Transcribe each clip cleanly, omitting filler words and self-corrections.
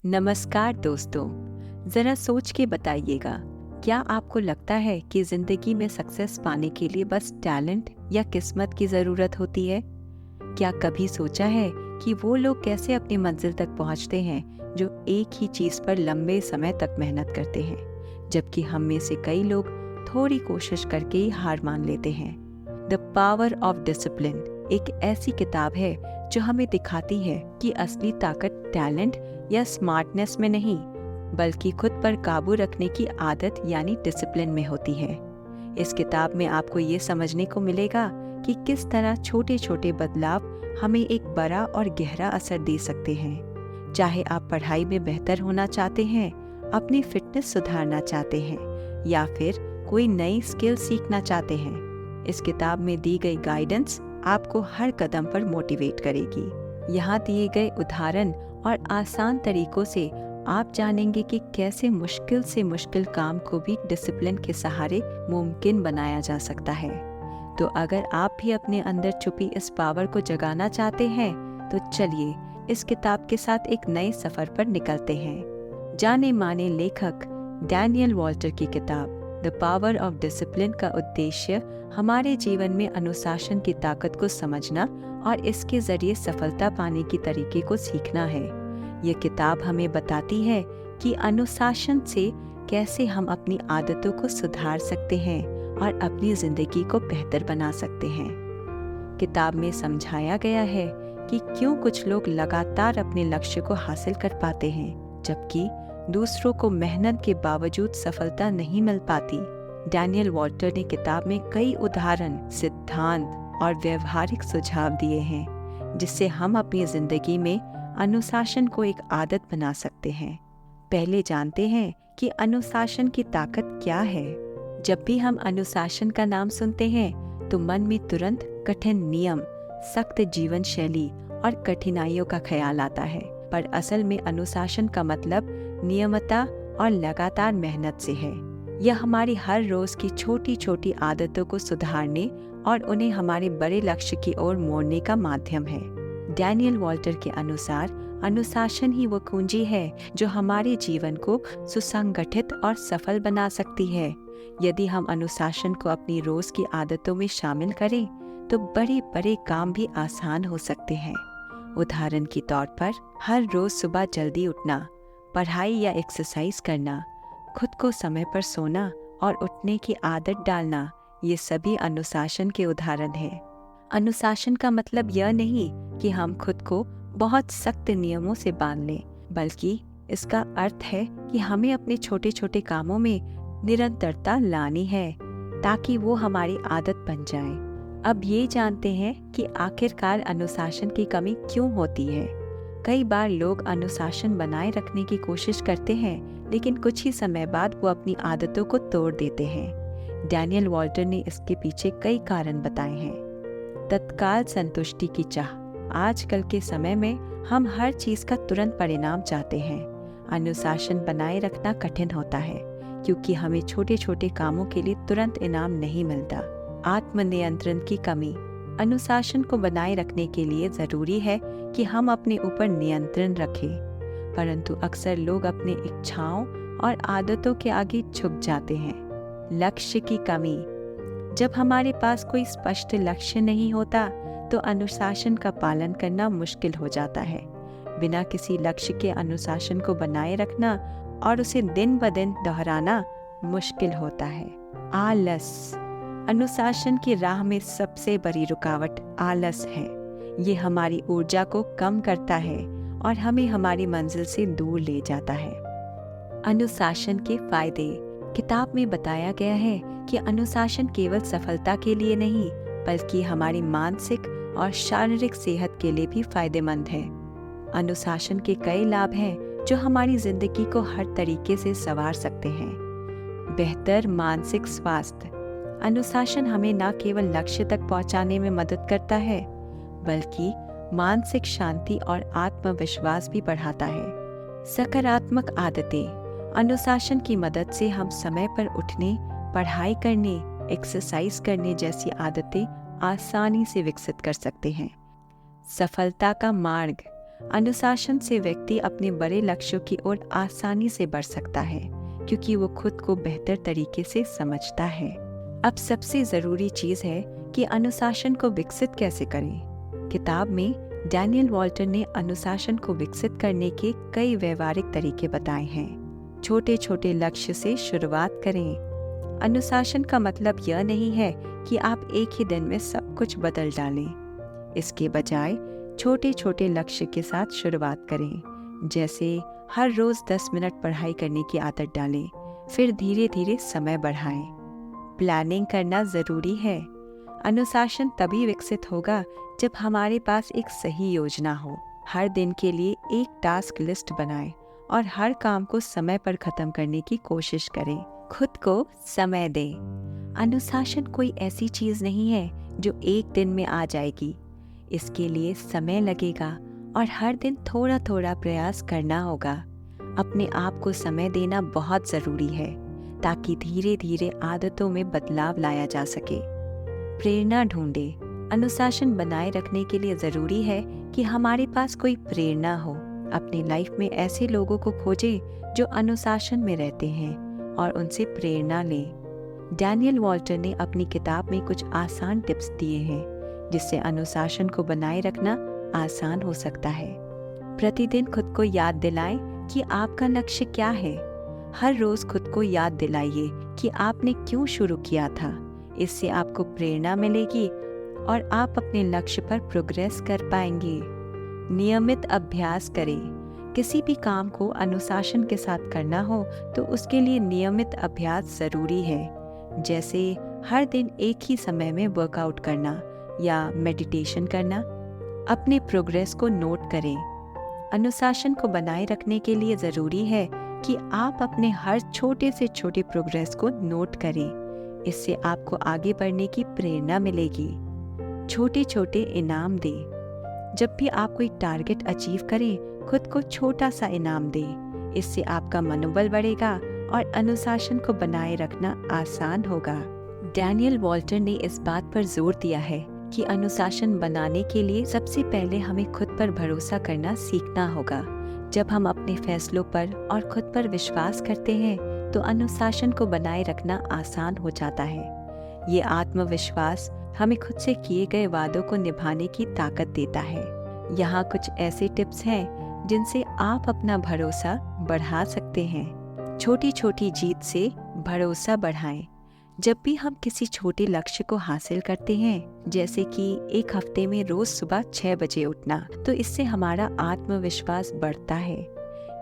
नमस्कार दोस्तों। ज़रा सोच के बताइएगा, क्या आपको लगता है कि ज़िंदगी में सक्सेस पाने के लिए बस टैलेंट या किस्मत की ज़रूरत होती है? क्या कभी सोचा है कि वो लोग कैसे अपनी मंजिल तक पहुंचते हैं जो एक ही चीज़ पर लंबे समय तक मेहनत करते हैं, जबकि हम में से कई लोग थोड़ी कोशिश करके ही हार मान लेते हैं। द पावर ऑफ डिसिप्लिन एक ऐसी किताब है जो हमें दिखाती है कि असली ताकत टैलेंट या स्मार्टनेस में नहीं, बल्कि खुद पर काबू रखने की आदत यानी डिसिप्लिन में होती है। इस किताब में आपको ये समझने को मिलेगा कि किस तरह छोटे छोटे बदलाव हमें एक बड़ा और गहरा असर दे सकते हैं। चाहे आप पढ़ाई में बेहतर होना चाहते हैं, अपनी फिटनेस सुधारना चाहते हैं या फिर कोई नई स्किल सीखना चाहते हैं, इस किताब में दी गई गाइडेंस आपको हर कदम पर मोटिवेट करेगी। यहाँ दिए गए उदाहरण और आसान तरीकों से आप जानेंगे कि कैसे मुश्किल से मुश्किल काम को भी डिसिप्लिन के सहारे मुमकिन बनाया जा सकता है। तो अगर आप भी अपने अंदर छुपी इस पावर को जगाना चाहते हैं, तो चलिए इस किताब के साथ एक नए सफर पर निकलते हैं। जाने माने लेखक डैनियल वॉल्टर की किताब द पावर ऑफ डिसिप्लिन का उद्देश्य हमारे जीवन में अनुशासन की ताकत को समझना और इसके जरिए सफलता पाने की तरीके को सीखना है। यह किताब हमें बताती है कि अनुशासन से कैसे हम अपनी आदतों को सुधार सकते हैं और अपनी जिंदगी को बेहतर बना सकते हैं। किताब में समझाया गया है कि क्यों कुछ लोग लगातार अपने लक्ष्य को हासिल कर पाते हैं, जबकि दूसरों को मेहनत के बावजूद सफलता नहीं मिल पाती। डैनियल वॉल्टर ने किताब में कई उदाहरण, सिद्धांत और व्यवहारिक सुझाव दिए हैं जिससे हम अपनी जिंदगी में अनुशासन को एक आदत बना सकते हैं। पहले जानते हैं कि अनुशासन की ताकत क्या है। जब भी हम अनुशासन का नाम सुनते हैं तो मन में तुरंत कठिन नियम, सख्त जीवन शैली और कठिनाइयों का ख्याल आता है, पर असल में अनुशासन का मतलब नियमितता और लगातार मेहनत से है। यह हमारी हर रोज की छोटी छोटी आदतों को सुधारने और उन्हें हमारे बड़े लक्ष्य की ओर मोड़ने का माध्यम है। डैनियल वॉल्टर के अनुसार अनुशासन ही वो कुंजी है जो हमारे जीवन को सुसंगठित और सफल बना सकती है। यदि हम अनुशासन को अपनी रोज की आदतों में शामिल करें तो बड़े बड़े काम भी आसान हो सकते हैं। उदाहरण के तौर पर हर रोज सुबह जल्दी उठना, पढ़ाई या एक्सरसाइज करना, खुद को समय पर सोना और उठने की आदत डालना, ये सभी अनुशासन के उदाहरण हैं। अनुशासन का मतलब यह नहीं कि हम खुद को बहुत सख्त नियमों से बांध लें, बल्कि इसका अर्थ है कि हमें अपने छोटे छोटे कामों में निरंतरता लानी है ताकि वो हमारी आदत बन जाए। अब ये जानते हैं कि आखिरकार अनुशासन की कमी क्यों होती है। कई बार लोग अनुशासन बनाए रखने की कोशिश करते हैं, लेकिन कुछ ही समय बाद वो अपनी आदतों को तोड़ देते हैं। डैनियल वॉल्टर ने इसके पीछे कई कारण बताए हैं। तत्काल संतुष्टि की चाह। आजकल के समय में हम हर चीज का तुरंत परिणाम चाहते हैं। अनुशासन बनाए रखना कठिन होता है क्योंकि हमें छोटे छोटे कामों के लिए तुरंत इनाम नहीं मिलता। आत्मनियंत्रण की कमी। अनुशासन को बनाए रखने के लिए जरूरी है कि हम अपने ऊपर नियंत्रण रखें, परंतु अक्सर लोग अपनी इच्छाओं और आदतों के आगे झुक जाते हैं। लक्ष्य की कमी। जब हमारे पास कोई स्पष्ट लक्ष्य नहीं होता तो अनुशासन का पालन करना मुश्किल हो जाता है। बिना किसी लक्ष्य के अनुशासन को बनाए रखना और उसे दिन ब दिन दोहराना मुश्किल होता है। आलस। अनुशासन की राह में सबसे बड़ी रुकावट आलस है। ये हमारी ऊर्जा को कम करता है और हमें हमारी मंजिल से दूर ले जाता है। अनुशासन के फायदे। किताब में बताया गया है कि अनुशासन केवल सफलता के लिए नहीं, बल्कि हमारी मानसिक और शारीरिक सेहत के लिए भी फायदेमंद है। अनुशासन के कई लाभ हैं जो हमारी जिंदगी को हर तरीके से संवार सकते हैं। बेहतर मानसिक स्वास्थ्य। अनुशासन हमें न केवल लक्ष्य तक पहुंचाने में मदद करता है, बल्कि मानसिक शांति और आत्मविश्वास भी बढ़ाता है। सकारात्मक आदतें। अनुशासन की मदद से हम समय पर उठने, पढ़ाई करने, एक्सरसाइज करने जैसी आदतें आसानी से विकसित कर सकते हैं। सफलता का मार्ग। अनुशासन से व्यक्ति अपने बड़े लक्ष्यों की ओर आसानी से बढ़ सकता है, क्योंकि वो खुद को बेहतर तरीके से समझता है। अब सबसे ज़रूरी चीज़ है कि अनुशासन को विकसित कैसे करें। किताब में डैनियल वॉल्टर ने अनुशासन को विकसित करने के कई व्यवहारिक तरीके बताए हैं। छोटे छोटे लक्ष्य से शुरुआत करें। अनुशासन का मतलब यह नहीं है कि आप एक ही दिन में सब कुछ बदल डालें। इसके बजाय छोटे छोटे लक्ष्य के साथ शुरुआत करें, जैसे हर रोज़ 10 मिनट पढ़ाई करने की आदत डालें, फिर धीरे धीरे समय बढ़ाएं। प्लानिंग करना ज़रूरी है। अनुशासन तभी विकसित होगा जब हमारे पास एक सही योजना हो। हर दिन के लिए एक टास्क लिस्ट बनाएं और हर काम को समय पर ख़त्म करने की कोशिश करें। खुद को समय दें। अनुशासन कोई ऐसी चीज़ नहीं है जो एक दिन में आ जाएगी। इसके लिए समय लगेगा और हर दिन थोड़ा थोड़ा प्रयास करना होगा। अपने आप को समय देना बहुत ज़रूरी है, ताकि धीरे धीरे आदतों में बदलाव लाया जा सके। प्रेरणा ढूंढें। अनुशासन बनाए रखने के लिए ज़रूरी है कि हमारे पास कोई प्रेरणा हो। अपनी लाइफ में ऐसे लोगों को खोजें जो अनुशासन में रहते हैं और उनसे प्रेरणा लें। डैनियल वॉल्टर ने अपनी किताब में कुछ आसान टिप्स दिए हैं, जिससे अनुशासन को बनाए रखना आसान हो सकता है। प्रतिदिन खुद को याद दिलाएं कि आपका लक्ष्य क्या है। हर रोज़ खुद को याद दिलाइए कि आपने क्यों शुरू किया था। इससे आपको प्रेरणा मिलेगी और आप अपने लक्ष्य पर प्रोग्रेस कर पाएंगे। नियमित अभ्यास करें। किसी भी काम को अनुशासन के साथ करना हो तो उसके लिए नियमित अभ्यास ज़रूरी है, जैसे हर दिन एक ही समय में वर्कआउट करना या मेडिटेशन करना। अपने प्रोग्रेस को नोट करें। अनुशासन को बनाए रखने के लिए ज़रूरी है कि आप अपने हर छोटे से छोटे प्रोग्रेस को नोट करें। इससे आपको आगे बढ़ने की प्रेरणा मिलेगी। छोटे छोटे इनाम दें। जब भी आप कोई टारगेट अचीव करें, खुद को छोटा सा इनाम दें। इससे आपका मनोबल बढ़ेगा और अनुशासन को बनाए रखना आसान होगा। डैनियल वॉल्टर ने इस बात पर जोर दिया है कि अनुशासन बनाने के लिए सबसे पहले हमें खुद पर भरोसा करना सीखना होगा। जब हम अपने फैसलों पर और खुद पर विश्वास करते हैं तो अनुशासन को बनाए रखना आसान हो जाता है। ये आत्मविश्वास हमें खुद से किए गए वादों को निभाने की ताकत देता है। यहाँ कुछ ऐसे टिप्स हैं जिनसे आप अपना भरोसा बढ़ा सकते हैं। छोटी छोटी जीत से भरोसा बढ़ाएं। जब भी हम किसी छोटे लक्ष्य को हासिल करते हैं, जैसे कि एक हफ्ते में रोज सुबह 6 बजे उठना, तो इससे हमारा आत्मविश्वास बढ़ता है।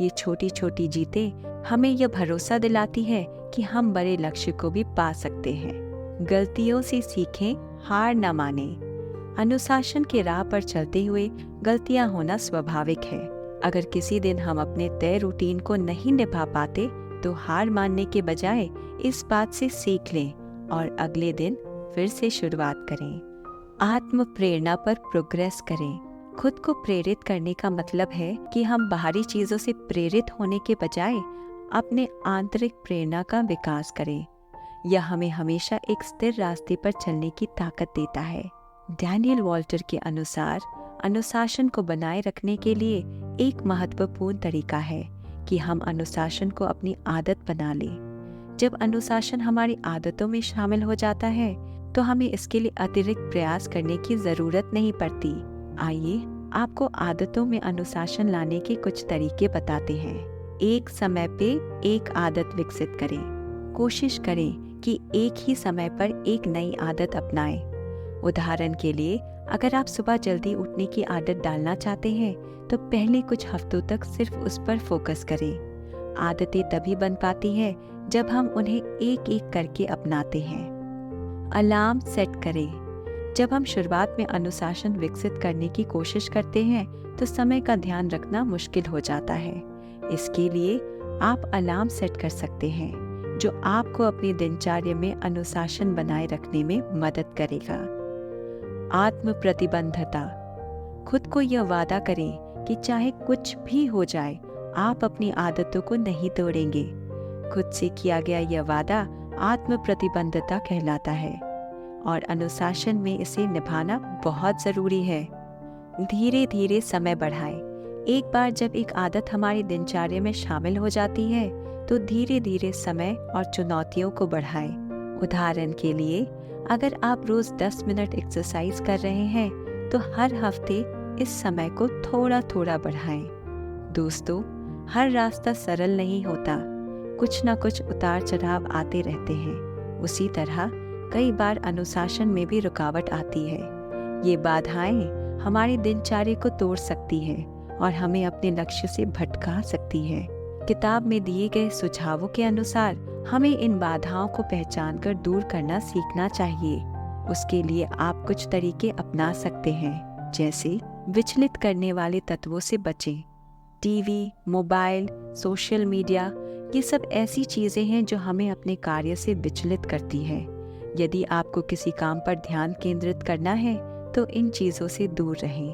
ये छोटी छोटी जीतें हमें यह भरोसा दिलाती है कि हम बड़े लक्ष्य को भी पा सकते हैं। गलतियों से सीखें, हार न मानें। अनुशासन के राह पर चलते हुए गलतियां होना स्वाभाविक है। अगर किसी दिन हम अपने तय रूटीन को नहीं निभा पाते तो हार मानने के बजाय इस बात से सीख लें और अगले दिन फिर से शुरुआत करें। आत्म प्रेरणा पर प्रोग्रेस करें। खुद को प्रेरित करने का मतलब है कि हम बाहरी चीजों से प्रेरित होने के बजाय अपने आंतरिक प्रेरणा का विकास करें। यह हमें हमेशा एक स्थिर रास्ते पर चलने की ताकत देता है। डैनियल वॉल्टर के अनुसार अनुशासन को बनाए रखने के लिए एक महत्वपूर्ण तरीका है कि हम अनुशासन को अपनी आदत बना लें। जब अनुशासन हमारी आदतों में शामिल हो जाता है तो हमें इसके लिए अतिरिक्त प्रयास करने की जरूरत नहीं पड़ती। आइए आपको आदतों में अनुशासन लाने के कुछ तरीके बताते हैं। एक समय पे एक आदत विकसित करें। कोशिश करें कि एक ही समय पर एक नई आदत अपनाएं। उदाहरण के लिए, अगर आप सुबह जल्दी उठने की आदत डालना चाहते हैं तो पहले कुछ हफ्तों तक सिर्फ उस पर फोकस करें। आदतें तभी बन पाती हैं जब हम उन्हें एक एक करके अपनाते हैं। अलार्म सेट करें। जब हम शुरुआत में अनुशासन विकसित करने की कोशिश करते हैं तो समय का ध्यान रखना मुश्किल हो जाता है। इसके लिए आप अलार्म सेट कर सकते हैं जो आपको अपनी दिनचर्या में अनुशासन बनाए रखने में मदद करेगा। आत्म प्रतिबद्धता। खुद को यह वादा करें कि चाहे कुछ भी हो जाए, आप अपनी आदतों को नहीं तोड़ेंगे। खुद से किया गया यह वादा आत्म प्रतिबद्धता कहलाता है और अनुशासन में इसे निभाना बहुत जरूरी है। धीरे धीरे समय बढ़ाएं। एक बार जब एक आदत हमारी दिनचर्या में शामिल हो जाती है तो धीरे धीरे समय और चुनौतियों को बढ़ाएं। उदाहरण के लिए, अगर आप रोज 10 मिनट एक्सरसाइज कर रहे हैं तो हर हफ्ते इस समय को थोड़ा थोड़ा बढ़ाएं। दोस्तों, हर रास्ता सरल नहीं होता, कुछ ना कुछ उतार चढ़ाव आते रहते हैं। उसी तरह कई बार अनुशासन में भी रुकावट आती है। ये बाधाएं हमारी दिनचर्या को तोड़ सकती है और हमें अपने लक्ष्य से भटका सकती है। किताब में दिए गए सुझावों के अनुसार हमें इन बाधाओं को पहचानकर दूर करना सीखना चाहिए। उसके लिए आप कुछ तरीके अपना सकते हैं, जैसे विचलित करने वाले तत्वों से बचें। टीवी, मोबाइल, सोशल मीडिया, ये सब ऐसी चीजें हैं जो हमें अपने कार्य से विचलित करती है। यदि आपको किसी काम पर ध्यान केंद्रित करना है तो इन चीजों से दूर रहें।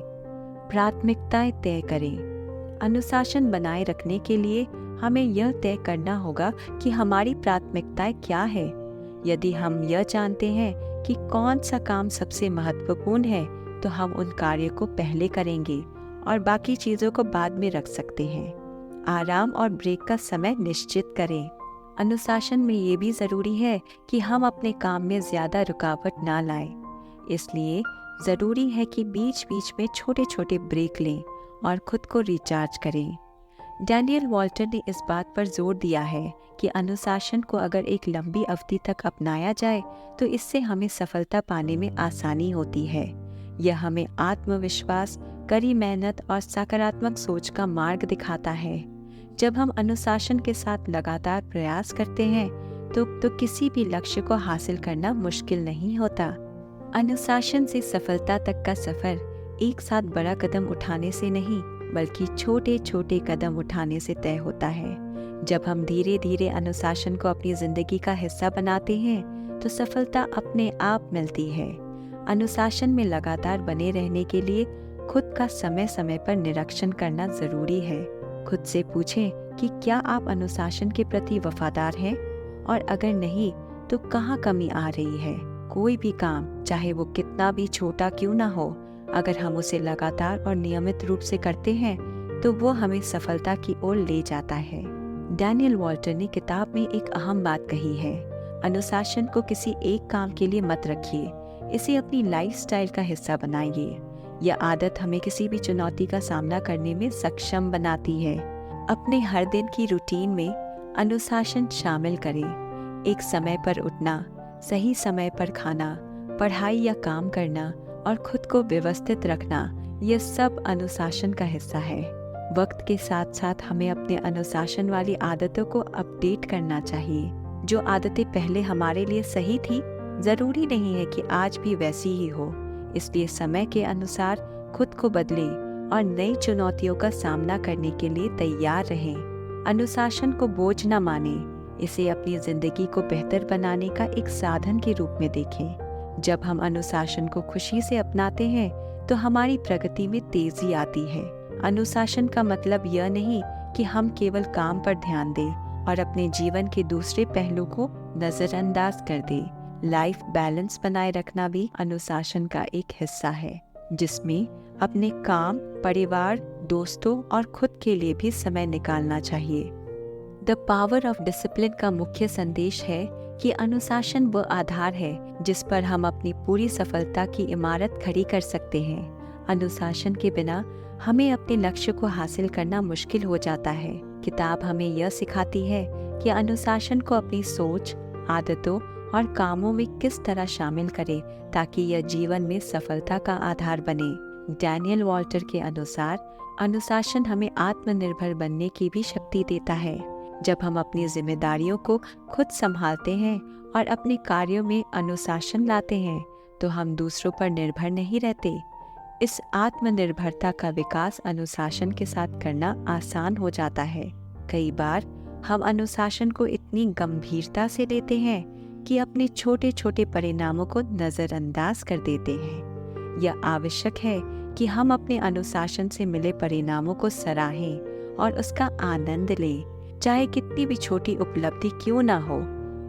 प्राथमिकताएं तय करें। अनुशासन बनाए रखने के लिए हमें यह तय करना होगा कि हमारी प्राथमिकताएं क्या है। यदि हम यह जानते हैं कि कौन सा काम सबसे महत्वपूर्ण है तो हम उन कार्य को पहले करेंगे और बाकी चीजों को बाद में रख सकते हैं। आराम और ब्रेक का समय निश्चित करें। अनुशासन में ये भी जरूरी है कि हम अपने काम में ज्यादा रुकावट ना लाएं। इसलिए जरूरी है कि बीच बीच में छोटे छोटे ब्रेक लें और खुद को रिचार्ज करें। डैनियल वॉल्टर ने इस बात पर जोर दिया है कि अनुशासन को अगर एक लंबी अवधि तक अपनाया जाए तो इससे हमें सफलता पाने में आसानी होती है। यह हमें आत्मविश्वास, कड़ी मेहनत और सकारात्मक सोच का मार्ग दिखाता है। जब हम अनुशासन के साथ लगातार प्रयास करते हैं तो किसी भी लक्ष्य को हासिल करना मुश्किल नहीं होता। अनुशासन से सफलता तक का सफर एक साथ बड़ा कदम उठाने से नहीं, बल्कि छोटे छोटे कदम उठाने से तय होता है। जब हम धीरे धीरे अनुशासन को अपनी जिंदगी का हिस्सा बनाते हैं तो सफलता अपने आप मिलती है। अनुशासन में लगातार बने रहने के लिए खुद का समय समय पर निरीक्षण करना जरूरी है। खुद से पूछें कि क्या आप अनुशासन के प्रति वफादार हैं, और अगर नहीं तो कहाँ कमी आ रही है। कोई भी काम, चाहे वो कितना भी छोटा क्यों ना हो, अगर हम उसे लगातार और नियमित रूप से करते हैं तो वो हमें सफलता की ओर ले जाता है। डैनियल वॉल्टर ने किताब में एक अहम बात कही है, अनुशासन को किसी एक काम के लिए मत रखिए, इसे अपनी लाइफस्टाइल का हिस्सा बनाइए। यह आदत हमें किसी भी चुनौती का सामना करने में सक्षम बनाती है। अपने हर दिन की रूटीन में अनुशासन शामिल करें। एक समय पर उठना, सही समय पर खाना, पढ़ाई या काम करना और खुद को व्यवस्थित रखना, यह सब अनुशासन का हिस्सा है। वक्त के साथ साथ हमें अपने अनुशासन वाली आदतों को अपडेट करना चाहिए। जो आदतें पहले हमारे लिए सही थी, जरूरी नहीं है कि आज भी वैसी ही हो। इसलिए समय के अनुसार खुद को बदलें और नई चुनौतियों का सामना करने के लिए तैयार रहें। अनुशासन को बोझ न मानें, इसे अपनी जिंदगी को बेहतर बनाने का एक साधन के रूप में देखें। जब हम अनुशासन को खुशी से अपनाते हैं तो हमारी प्रगति में तेजी आती है। अनुशासन का मतलब यह नहीं कि हम केवल काम पर ध्यान दें और अपने जीवन के दूसरे पहलू को नजरअंदाज कर दें। लाइफ बैलेंस बनाए रखना भी अनुशासन का एक हिस्सा है, जिसमें अपने काम, परिवार, दोस्तों और खुद के लिए भी समय निकालना चाहिए। द पावर ऑफ डिसिप्लिन का मुख्य संदेश है कि अनुशासन वह आधार है जिस पर हम अपनी पूरी सफलता की इमारत खड़ी कर सकते हैं। अनुशासन के बिना हमें अपने लक्ष्य को हासिल करना मुश्किल हो जाता है। किताब हमें यह सिखाती है कि अनुशासन को अपनी सोच, आदतों और कामों में किस तरह शामिल करें ताकि यह जीवन में सफलता का आधार बने। डैनियल वॉल्टर के अनुसार अनुशासन हमें आत्मनिर्भर बनने की भी शक्ति देता है। जब हम अपनी जिम्मेदारियों को खुद संभालते हैं और अपने कार्यों में अनुशासन लाते हैं तो हम दूसरों पर निर्भर नहीं रहते। इस आत्मनिर्भरता का विकास अनुशासन के साथ करना आसान हो जाता है। कई बार हम अनुशासन को इतनी गंभीरता से लेते हैं कि अपने छोटे छोटे परिणामों को नजरअंदाज कर देते हैं। यह आवश्यक है कि हम अपने अनुशासन से मिले परिणामों को सराहें और उसका आनंद लें। चाहे कितनी भी छोटी उपलब्धि क्यों ना हो,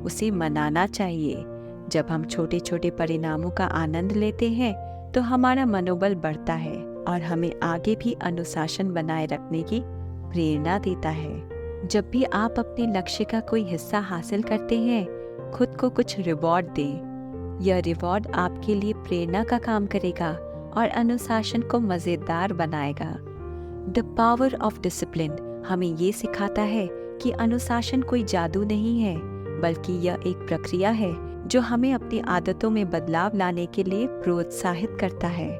उसे मनाना चाहिए। जब हम छोटे छोटे परिणामों का आनंद लेते हैं तो हमारा मनोबल बढ़ता है और हमें आगे भी अनुशासन बनाए रखने की प्रेरणा देता है। जब भी आप अपने लक्ष्य का कोई हिस्सा हासिल करते हैं, खुद को कुछ रिवॉर्ड दें। यह रिवॉर्ड आपके लिए प्रेरणा का काम करेगा और अनुशासन को मज़ेदार बनाएगा। द पावर ऑफ डिसिप्लिन हमें ये सिखाता है कि अनुशासन कोई जादू नहीं है, बल्कि यह एक प्रक्रिया है जो हमें अपनी आदतों में बदलाव लाने के लिए प्रोत्साहित करता है।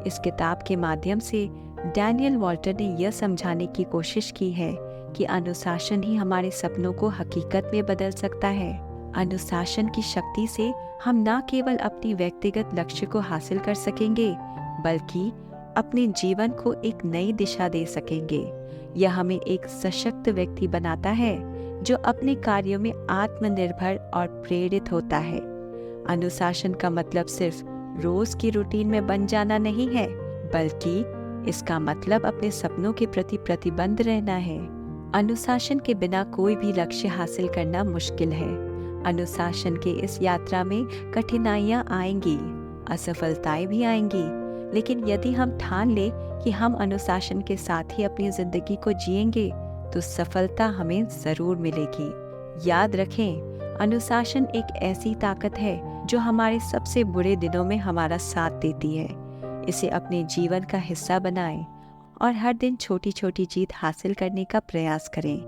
इस किताब के माध्यम से डैनियल वॉल्टर ने यह समझाने की कोशिश की है कि अनुशासन ही हमारे सपनों को हकीकत में बदल सकता है। अनुशासन की शक्ति से हम न केवल अपनी व्यक्तिगत लक्ष्य को हासिल कर सकेंगे, बल्कि अपने जीवन को एक नई दिशा दे सकेंगे। यह हमें एक सशक्त व्यक्ति बनाता है जो अपने कार्यों में आत्मनिर्भर और प्रेरित होता है। अनुशासन का मतलब सिर्फ रोज की रूटीन में बन जाना नहीं है, बल्कि इसका मतलब अपने सपनों के प्रति प्रतिबद्ध रहना है। अनुशासन के बिना कोई भी लक्ष्य हासिल करना मुश्किल है। अनुशासन के इस यात्रा में कठिनाइयां आएंगी, असफलताएं भी आएंगी, लेकिन यदि हम ठान ले कि हम अनुशासन के साथ ही अपनी जिंदगी को जिएंगे, तो सफलता हमें जरूर मिलेगी। याद रखें, अनुशासन एक ऐसी ताकत है जो हमारे सबसे बुरे दिनों में हमारा साथ देती है। इसे अपने जीवन का हिस्सा बनाएं और हर दिन छोटी छोटी जीत हासिल करने का प्रयास करें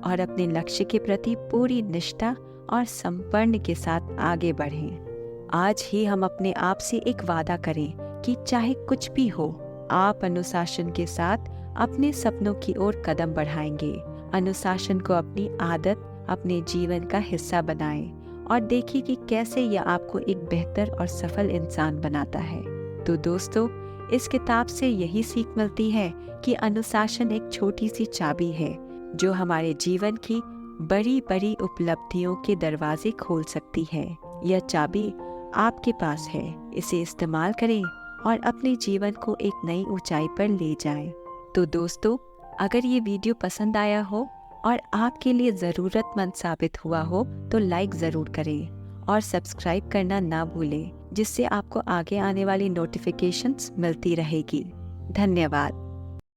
और अपने लक्ष्य के प्रति पूरी निष्ठा और समर्पण के साथ आगे बढ़ें। आज ही हम अपने आप से एक वादा करें कि चाहे कुछ भी हो, आप अनुशासन के साथ अपने सपनों की ओर कदम बढ़ाएंगे। अनुशासन को अपनी आदत, अपने जीवन का हिस्सा बनाएं और देखिए कि कैसे यह आपको एक बेहतर और सफल इंसान बनाता है। तो दोस्तों, इस किताब से यही सीख मिलती है कि अनुशासन एक छोटी सी चाबी है जो हमारे जीवन की बड़ी बड़ी उपलब्धियों के दरवाजे खोल सकती है। यह चाबी आपके पास है, इसे इस्तेमाल करें और अपने जीवन को एक नई ऊंचाई पर ले जाएं। तो दोस्तों, अगर ये वीडियो पसंद आया हो और आपके लिए ज़रूरतमंद साबित हुआ हो तो लाइक ज़रूर करें और सब्सक्राइब करना ना भूलें, जिससे आपको आगे आने वाली नोटिफिकेशंस मिलती रहेगी। धन्यवाद।